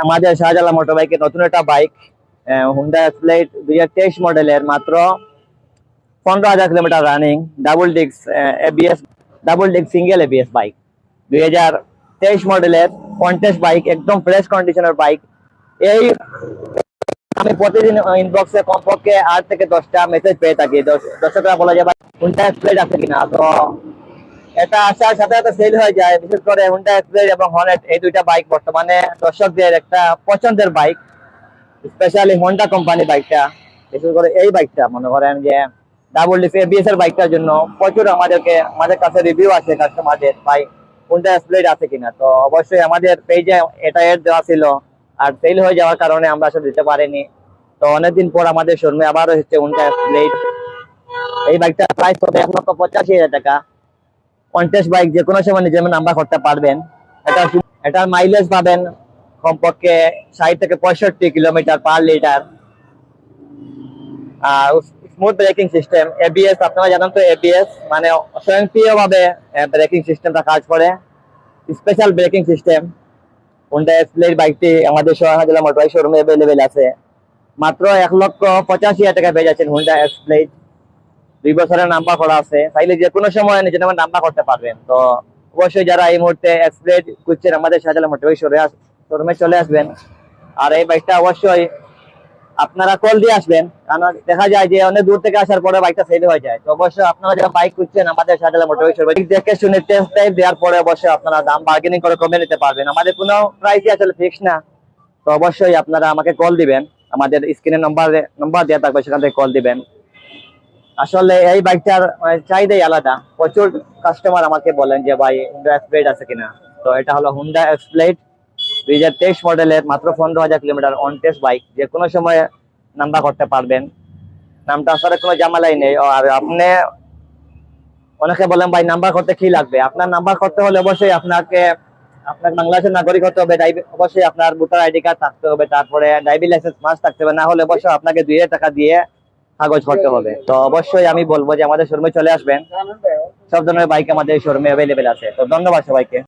আমাদের শাহজালাল মোটর বাইকের নতুন একটা বাইক হুন্ডা এক্সপ্লেড 2023 মডেলের, মাত্র 15,000 kilometre running, double disc single ABS bike, 2023 মডেলের কন্টেস্ট বাইক, একদম ফ্রেশ কন্ডিশনের বাইক। এই আমি প্রতিদিন ইনবক্সে কমপক্ষে 8 থেকে 10টা মেসেজ পেয়ে থাকি, দর্শকরা বলা যায় হুন্ডা এক্সপ্লেড আছে কিনা। তো এটা আসার সাথে সাথে সেল হয়ে যায়। বিশেষ করে হুন্ডা এক্সপ্লেড এবং হর্নেট, এই দুইটা বাইক বর্তমানে দর্শকদের একটা পছন্দের বাইক, স্পেশালি হোন্ডা কোম্পানি বাইকটা। বিশেষ করে এই বাইকটা মনে করেন যে ডাবল ডিস্ক এবিএস এর বাইকটার জন্য প্রচুর আমাদের কাছে রিভিউ আছে কাস্টমারদের, ভাই হুন্ডা এক্সপ্লেড আছে কিনা। তো অবশ্যই আমাদের পেজে এটা এড দেওয়া ছিল, আর সেল হয়ে যাওয়ার কারণে আমরা আসলে দিতে পারিনি। তো অনেকদিন পর আমাদের শোরুমে আবারও হচ্ছে হুন্ডা এক্সপ্লেড। এই বাইকটার প্রাইস হবে 1,85,000 টাকা। কন্টেস্ট বাইক, যে কোনো সময় নিজের নাম্বার করতে পারবেন। এটার মাইলেজ পাবেন কমপক্ষে 60 থেকে 65 কিলোমিটার পার লিটার। আর স্মুথ ব্রেকিং সিস্টেম, এবিএস, আপনারা জানেন তো এবিএস মানে স্বয়ংক্রিয়ভাবে ব্রেকিং সিস্টেমটা কাজ করে, স্পেশাল ব্রেকিং সিস্টেম। হুন্ডা এক্সপ্লেড বাইকটি আমাদের শাহজালাল মোটর বাইক শোরুমে অ্যাভেলেবেল আছে। মাত্র 1,85,000 টাকা পেয়ে যাচ্ছেন হুন্ডা এক্সপ্লেড। 2 বছরের নাম্বার করা আছে, চাইলে যে কোনো সময় নিজের নামে নাম্বার করতে পারবেন। তো অবশ্যই যারা এই মুহূর্তে এক্সপ্লেড খুঁজছেন, আমাদের শাহজালাল মোটর বাইক শোরুমে চলে আসবেন। আর এই বাইকটা অবশ্যই আপনারা কল দিয়ে আসবেন, কারণ দেখা যায় যে অনেক দূর থেকে আসার পরে বাইকটা সেল হয়ে যায়। তো অবশ্যই আপনারা যারা বাইক খুঁজছেন, আমাদের শাহজালাল মোটর বাইক শোরুমে দেখে শুনে টেস্ট ড্রাইভ দেওয়ার পরে অবশ্যই আপনারা দাম বার্গেনিং করে কমে নিতে পারবেন। আমাদের কোনো প্রাইসই আসলে ফিক্স না। তো অবশ্যই আপনারা আমাকে কল দিবেন, আমাদের স্ক্রিনে নাম্বার দেওয়া থাকবে, সেখান থেকে কল দিবেন। আসলে এই বাইকটার চাহিদাই আলাদা। প্রচুর কাস্টমার আমাকে বলেন যে ভাই হুন্ডা এক্সপ্লেড আছে কিনা। তো এটা হলো হুন্ডা এক্সপ্লেড 2023 মডেলের, মাত্র 15,000 কিলোমিটার অন টেস্ট বাইক, যে কোনো সময় নাম্বার করতে পারবেন। নামটা আসলে কোনো ঝামেলাই নেই। আর আপনি অনেকে বলেন ভাই নাম্বার করতে কি লাগবে, আপনার নাম্বার করতে হলে অবশ্যই আপনার বাংলাদেশের নাগরিক হতে হবে, অবশ্যই আপনার ভোটার আইডি কার্ড থাকতে হবে, তারপরে ড্রাইভিং লাইসেন্স মাস্ট থাকতে হবে, না হলে অবশ্যই আপনাকে 2,000 টাকা দিয়ে কাগজ করতে হবে। তো অবশ্যই আমি বলবো যে আমাদের শোরুমে চলে আসবেন, সব ধরনের বাইক আমাদের শোরুমে অ্যাভেলেবেল আছে। তো ধন্যবাদ সবাইকে।